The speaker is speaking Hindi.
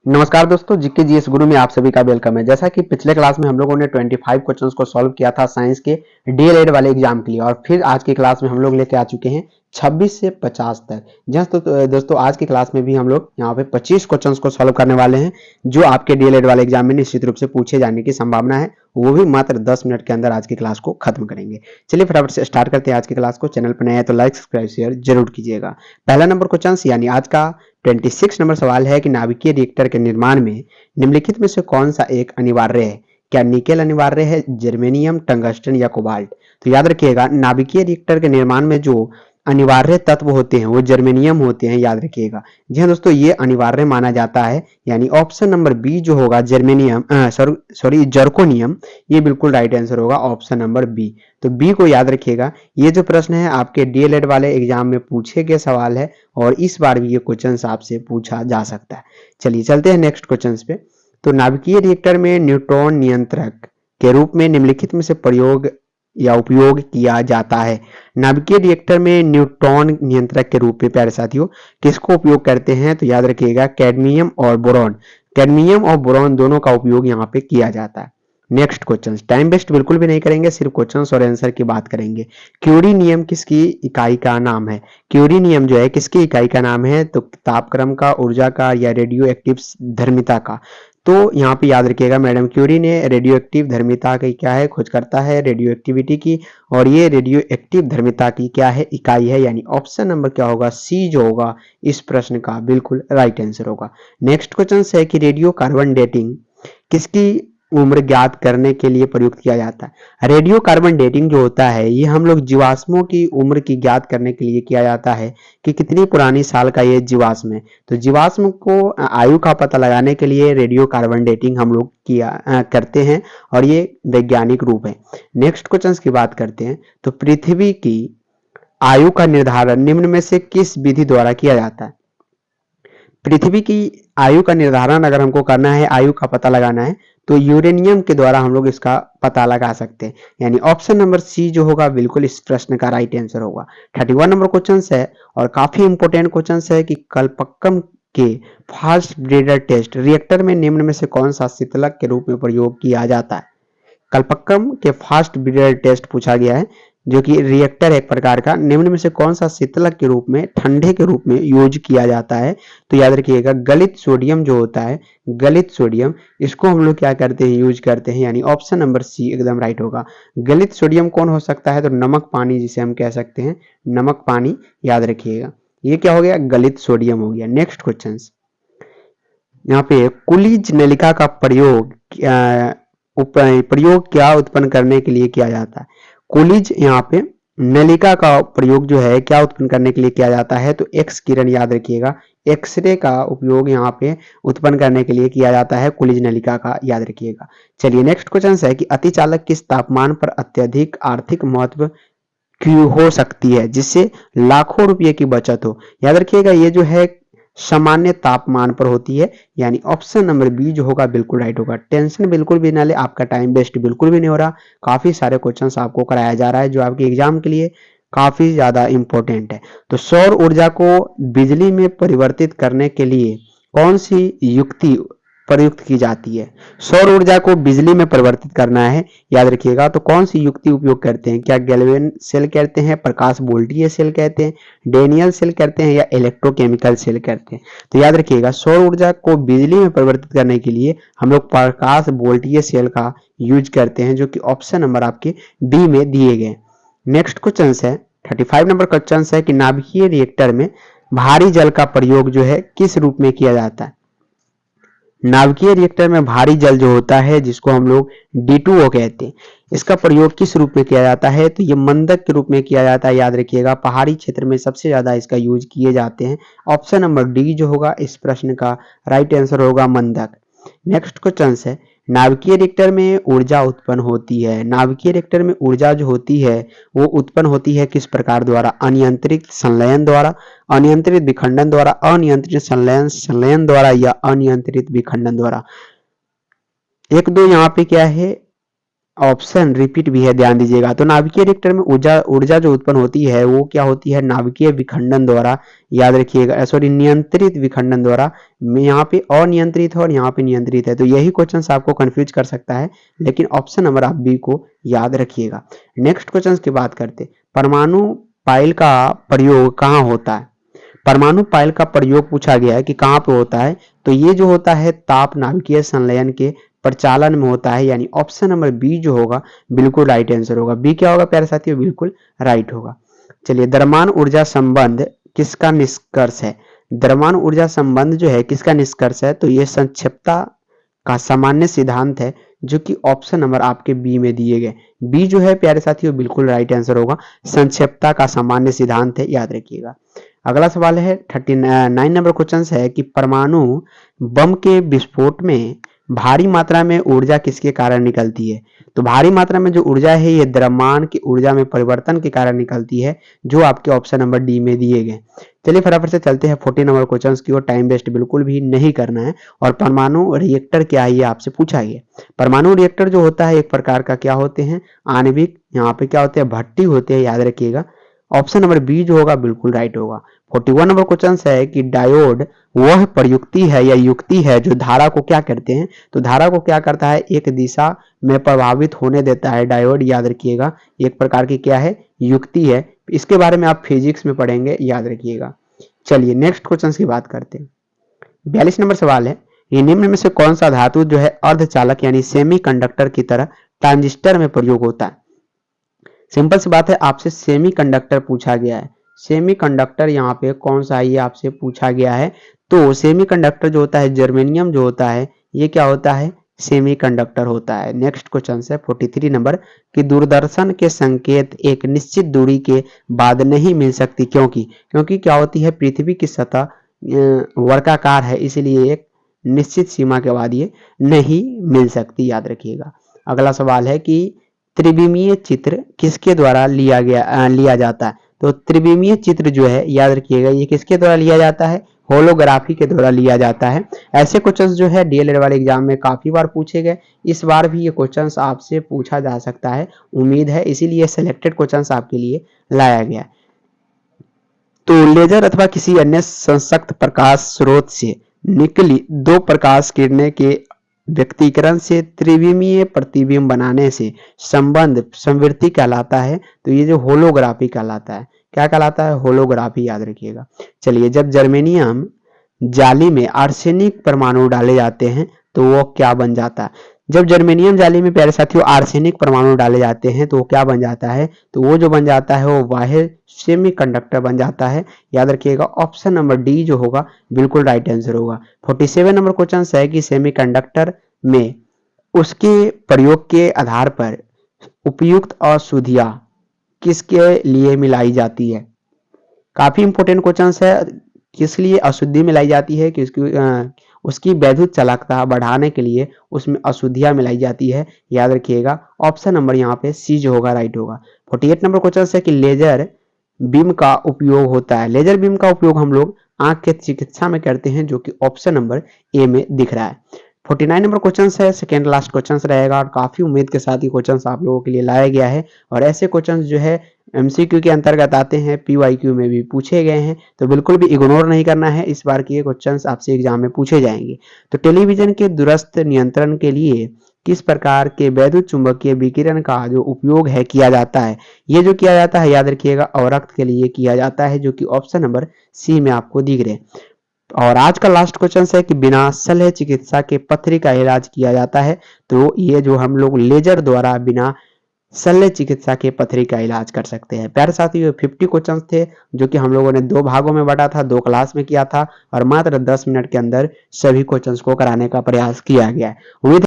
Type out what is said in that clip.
नमस्कार दोस्तों, जीके जीएस गुरु में आप सभी का वेलकम है। जैसा कि पिछले क्लास में हम लोगों ने 25 क्वेश्चंस को सॉल्व किया था साइंस के डीएलएड वाले एग्जाम के लिए, और फिर आज की क्लास में हम लोग लेके आ चुके हैं 26 से 50 तक। जस्ट तो दोस्तों आज की क्लास में भी हम लोग यहाँ पे 25 क्वेश्चंस को सॉल्व करने वाले हैं, जो आपके डीएलएड वाले एग्जाम में निश्चित रूप से पूछे जाने की संभावना है। वो भी मात्र 10 मिनट के अंदर आज की क्लास को खत्म करेंगे। चलिए फटाफट से स्टार्ट करते हैं आज की क्लास को। चैनल पर नया है तो लाइक सब्सक्राइब शेयर जरूर कीजिएगा। पहला नंबर क्वेश्चन यानी आज का 26 नंबर सवाल है कि नाभिकीय रिएक्टर के निर्माण में निम्नलिखित में से कौन सा एक अनिवार्य है? क्या निकेल अनिवार्य है, जर्मेनियम, टंगस्टन या कोबाल्ट? तो याद रखिएगा, नाभिकीय रिएक्टर के निर्माण में जो अनिवार्य तत्व होते हैं वो जर्मेनियम होते हैं, याद रखिएगा। जी हाँ दोस्तों, ये अनिवार्य माना जाता है, यानी ऑप्शन नंबर बी जो होगा जर्मेनियम सॉरी जर्कोनियम, ये बिल्कुल राइट आंसर होगा ऑप्शन नंबर बी। तो बी को याद रखिएगा। ये जो प्रश्न है आपके डीएलएड वाले एग्जाम में पूछे गए सवाल है, और इस बार भी ये क्वेश्चन आपसे पूछा जा सकता है। चलिए चलते हैं नेक्स्ट क्वेश्चन पे। तो नाभिकीय रिएक्टर में न्यूट्रॉन नियंत्रक के रूप में निम्नलिखित में से प्रयोग या उपयोग किया जाता है? नाभिकीय रिएक्टर में न्यूट्रॉन नियंत्रक के रूप में प्यारे साथियों किसको उपयोग करते हैं? तो याद रखिएगा कैडमियम और बोरॉन। कैडमियम और बोरॉन दोनों का उपयोग यहाँ पे किया जाता है। नेक्स्ट क्वेश्चन, टाइम वेस्ट बिल्कुल भी नहीं करेंगे, सिर्फ क्वेश्चन और आंसर की बात करेंगे। क्यूरी नियम किसकी इकाई का नाम है? क्यूरी नियम जो है किसकी इकाई का नाम है? तो तापक्रम का, ऊर्जा का, या रेडियो एक्टिव धर्मिता का? तो यहाँ पे याद रखिएगा, मैडम क्यूरी ने रेडियो एक्टिव धर्मिता की क्या है, खोज करता है रेडियो एक्टिविटी की, और ये रेडियो एक्टिव धर्मिता की क्या है, इकाई है। यानी ऑप्शन नंबर क्या होगा, सी जो होगा इस प्रश्न का बिल्कुल राइट आंसर होगा। नेक्स्ट क्वेश्चन है कि रेडियो कार्बन डेटिंग किसकी उम्र ज्ञात करने के लिए प्रयुक्त किया जाता है? रेडियो कार्बन डेटिंग जो होता है ये हम लोग जीवाश्मों की उम्र की ज्ञात करने के लिए किया जाता है कि कितनी पुरानी साल का ये जीवाश्म है। तो जीवाश्म को आयु का पता लगाने के लिए रेडियो कार्बन डेटिंग हम लोग करते हैं, और ये वैज्ञानिक रूप है। नेक्स्ट क्वेश्चन की बात करते हैं। तो पृथ्वी की आयु का निर्धारण निम्न में से किस विधि द्वारा किया जाता है? पृथ्वी की आयु का निर्धारण अगर हमको करना है, आयु का पता लगाना है, तो यूरेनियम के द्वारा हम लोग इसका पता लगा सकते हैं। यानी ऑप्शन नंबर सी जो होगा बिल्कुल इस प्रश्न का राइट आंसर होगा। 31 नंबर क्वेश्चन है, और काफी इंपोर्टेंट क्वेश्चन है कि कल्पक्कम के फास्ट ब्रीडर टेस्ट रिएक्टर में निम्न में से कौन सा शीतलक के रूप में प्रयोग किया जाता है? कल्पक्कम के फास्ट ब्रीडर टेस्ट पूछा गया है, जो कि रिएक्टर एक प्रकार का, निम्न में से कौन सा शीतलक के रूप में, ठंडे के रूप में यूज किया जाता है? तो याद रखिएगा गलित सोडियम जो होता है, गलित सोडियम, इसको हम लोग क्या करते हैं, यूज करते हैं। यानी ऑप्शन नंबर सी एकदम राइट होगा। गलित सोडियम कौन हो सकता है? तो नमक पानी, जिसे हम कह सकते हैं नमक पानी, याद रखिएगा। ये क्या हो गया, गलित सोडियम हो गया। नेक्स्ट क्वेश्चन, यहाँ पे कुलिज नलिका का प्रयोग क्या उत्पन्न करने के लिए किया जाता है? कुलिज यहाँ पे नलिका का प्रयोग जो है क्या उत्पन्न करने के लिए किया जाता है? तो एक्स किरण, याद रखिएगा एक्सरे का उपयोग यहाँ पे उत्पन्न करने के लिए किया जाता है, कुलिज नलिका का, याद रखिएगा। चलिए नेक्स्ट क्वेश्चन है कि अतिचालक किस तापमान पर अत्यधिक आर्थिक महत्व की हो सकती है जिससे लाखों रुपए की बचत हो? याद रखिएगा ये जो है सामान्य तापमान पर होती है। यानी ऑप्शन नंबर बी जो होगा बिल्कुल राइट होगा। टेंशन बिल्कुल भी ना ले, आपका टाइम वेस्ट बिल्कुल भी नहीं हो रहा। काफी सारे क्वेश्चंस आपको कराया जा रहा है जो आपके एग्जाम के लिए काफी ज्यादा इंपॉर्टेंट है। तो सौर ऊर्जा को बिजली में परिवर्तित करने के लिए कौन सी युक्ति प्रयुक्त की जाती है? सौर ऊर्जा को बिजली में परिवर्तित करना है, याद रखिएगा, तो कौन सी युक्ति उपयोग करते हैं? क्या गैल्वेन सेल कहते हैं, प्रकाश वोल्टीय सेल कहते हैं, डेनियल सेल कहते हैं, या इलेक्ट्रोकेमिकल सेल कहते हैं? तो याद रखिएगा सौर ऊर्जा को बिजली में परिवर्तित करने के लिए हम लोग प्रकाश वोल्टीय सेल का यूज करते हैं, जो कि ऑप्शन नंबर आपके डी में दिए गए। नेक्स्ट क्वेश्चन है 35 नंबर क्वेश्चन है कि नाभिकीय रिएक्टर में भारी जल का प्रयोग जो है किस रूप में किया जाता है? नाभिकीय रिएक्टर में भारी जल जो होता है, जिसको हम लोग D2O कहते हैं, इसका प्रयोग किस रूप में किया जाता है? तो ये मंदक के रूप में किया जाता है, याद रखिएगा। पहाड़ी क्षेत्र में सबसे ज्यादा इसका यूज किए जाते हैं। ऑप्शन नंबर डी जो होगा इस प्रश्न का राइट आंसर होगा मंदक। नेक्स्ट क्वेश्चन है नाभिकीय रिएक्टर में ऊर्जा उत्पन्न होती है। नाभिकीय रिएक्टर में ऊर्जा जो होती है वो उत्पन्न होती है किस प्रकार द्वारा? अनियंत्रित संलयन द्वारा, अनियंत्रित विखंडन द्वारा, अनियंत्रित संलयन द्वारा, या अनियंत्रित विखंडन द्वारा? एक दो यहाँ पे क्या है, ऑप्शन रिपीट भी है, ध्यान दीजिएगा। तो नाभिकीय रिएक्टर में ऊर्जा ऊर्जा जो उत्पन्न होती है वो क्या होती है, नाभिकीय विखंडन द्वारा, याद रखिएगा, सॉरी नियंत्रित विखंडन द्वारा। यहाँ पे अनियंत्रित है और यहाँ पे नियंत्रित है, तो यही क्वेश्चन आपको कंफ्यूज कर सकता है, लेकिन ऑप्शन नंबर आप बी को याद रखिएगा। नेक्स्ट क्वेश्चन की बात करते, परमाणु पाइल का प्रयोग कहाँ होता है। परमाणु पाइल का प्रयोग पूछा गया है कि कहाँ पे होता है, तो ये जो होता है ताप नाभिकीय संलयन के प्रचालन में होता है, यानी ऑप्शन नंबर बी जो होगा बिल्कुल राइट आंसर होगा। बी क्या होगा प्यारे साथियों, बिल्कुल राइट होगा। चलिए, द्रव्यमान ऊर्जा संबंध किसका निष्कर्ष है। द्रव्यमान ऊर्जा संबंध जो है किसका निष्कर्ष है, तो ये संक्षिप्तता का सामान्य सिद्धांत है, जो कि ऑप्शन नंबर आपके बी में दिए गए। बी जो है प्यारे साथियों बिल्कुल राइट आंसर होगा, संक्षिप्तता का सामान्य सिद्धांत है, याद रखिएगा। अगला सवाल है 39 नंबर क्वेश्चन है कि परमाणु बम के विस्फोट में भारी मात्रा में ऊर्जा किसके कारण निकलती है। तो भारी मात्रा में जो ऊर्जा है ये द्रव्यमान की ऊर्जा में परिवर्तन के कारण निकलती है, जो आपके ऑप्शन नंबर डी में दिए गए। चलिए फटाफट से चलते हैं 40 नंबर क्वेश्चन की ओर, टाइम वेस्ट बिल्कुल भी नहीं करना है। और परमाणु रिएक्टर क्या है ये आपसे पूछा गया। परमाणु रिएक्टर जो होता है एक प्रकार का क्या होते हैं, आणविक, यहाँ पे क्या होते हैं, भट्टी होते हैं, याद रखिएगा। ऑप्शन नंबर बी जो होगा बिल्कुल राइट होगा। 41 नंबर क्वेश्चन है कि डायोड वह प्रयुक्ति है या युक्ति है जो धारा को क्या करते हैं। तो धारा को क्या करता है, एक दिशा में प्रभावित होने देता है डायोड, याद रखिएगा। एक प्रकार की क्या है, युक्ति है। इसके बारे में आप फिजिक्स में पढ़ेंगे, याद रखिएगा। चलिए नेक्स्ट क्वेश्चन की बात करते हैं। 42 नंबर सवाल है, ये निम्न में से कौन सा धातु जो है अर्धचालक यानी सेमी कंडक्टर की तरह ट्रांजिस्टर में प्रयोग होता है। सिंपल सी बात है, आपसे सेमी कंडक्टर पूछा गया है। सेमी कंडक्टर यहाँ पे कौन सा है ये आपसे पूछा गया है। तो सेमी कंडक्टर जो होता है, जर्मेनियम जो होता है, ये क्या होता है, सेमी कंडक्टर होता है। नेक्स्ट क्वेश्चन है 43 नंबर कि दूरदर्शन के संकेत एक निश्चित दूरी के बाद नहीं मिल सकती, क्योंकि क्या होती है, पृथ्वी की सतह वर्गाकार है, इसलिए एक निश्चित सीमा के बाद ये नहीं मिल सकती, याद रखिएगा। अगला सवाल है कि त्रिविमीय चित्र किसके द्वारा लिया जाता है। तो त्रिविमीय चित्र जो है, याद रखिएगा, ये किसके द्वारा लिया जाता है, होलोग्राफी के द्वारा लिया जाता है। ऐसे क्वेश्चंस जो है डीएलएड वाले एग्जाम में काफी बार पूछे गए, इस बार भी ये क्वेश्चंस आपसे पूछा जा सकता है, उम्मीद है, इसीलिए सिलेक्टेड क्वेश्चंस आपके लिए लाया गया। तो लेजर अथवा किसी अन्य सशक्त प्रकाश स्रोत से निकली दो प्रकाश किरणें के व्यक्तिकरण से त्रिविमीय प्रतिबिंब बनाने से संबंध संवृत्ति कहलाता है। तो ये जो होलोग्राफी कहलाता है, क्या कहलाता है, होलोग्राफी, याद रखिएगा। चलिए, जब जर्मेनियम जाली में आर्सेनिक परमाणु डाले जाते हैं तो वो क्या बन जाता है। जब जर्मेनियम जाली में प्यारे साथियों आर्सेनिक परमाणु डाले जाते हैं तो वो क्या बन जाता है, तो वो जो बन जाता है वो बाह्य सेमी कंडक्टर बन जाता है, याद रखिएगा। ऑप्शन नंबर डी जो होगा बिल्कुल राइट आंसर होगा। 47 नंबर क्वेश्चन है कि सेमी कंडक्टर में उसके प्रयोग के आधार पर उपयुक्त अशुद्धियां किसके लिए मिलाई जाती है। काफी इंपोर्टेंट क्वेश्चन है, किस लिए अशुद्धि मिलाई जाती है, कि उसकी वैद्युत चालकता बढ़ाने के लिए उसमें अशुद्धियां मिलाई जाती है, याद रखिएगा। ऑप्शन नंबर यहाँ पे सी जो होगा राइट होगा। 48 नंबर क्वेश्चन है कि लेजर बीम का उपयोग होता है। लेजर बीम का उपयोग हम लोग आंख के चिकित्सा में करते हैं, जो कि ऑप्शन नंबर ए में दिख रहा है। 49 नंबर क्वेश्चन है, सेकेंड लास्ट क्वेश्चन रहेगा, और काफी उम्मीद के साथ ही क्वेश्चन आप लोगों के लिए लाया गया है। और ऐसे क्वेश्चन जो है एमसीक्यू के अंतर्गत आते हैं, पीवाईक्यू में भी पूछे गए हैं, तो बिल्कुल भी इग्नोर नहीं करना है। इस बार के क्वेश्चंस आपसे एग्जाम में पूछे जाएंगे। तो टेलीविजन के दूरस्थ नियंत्रण के लिए किस प्रकार के वैद्युत चुंबकीय विकिरण का जो उपयोग है किया जाता है। ये जो किया जाता है, याद रखिएगा, अवरक्त के लिए किया जाता है, जो कि ऑप्शन नंबर सी में आपको दिख रहे हैं। और आज का लास्ट क्वेश्चन है कि बिना शल्य चिकित्सा के पथरी का इलाज किया जाता है। तो ये जो हम लोग लेजर द्वारा बिना शल्य चिकित्सा के पथरी का इलाज कर सकते हैं। प्यारे साथियों, 50 क्वेश्चन थे, जो कि हम लोगों ने 2 भागों में बांटा था, 2 क्लास में किया था, और मात्र 10 मिनट के अंदर सभी क्वेश्चंस को कराने का प्रयास किया गया है। उम्मीद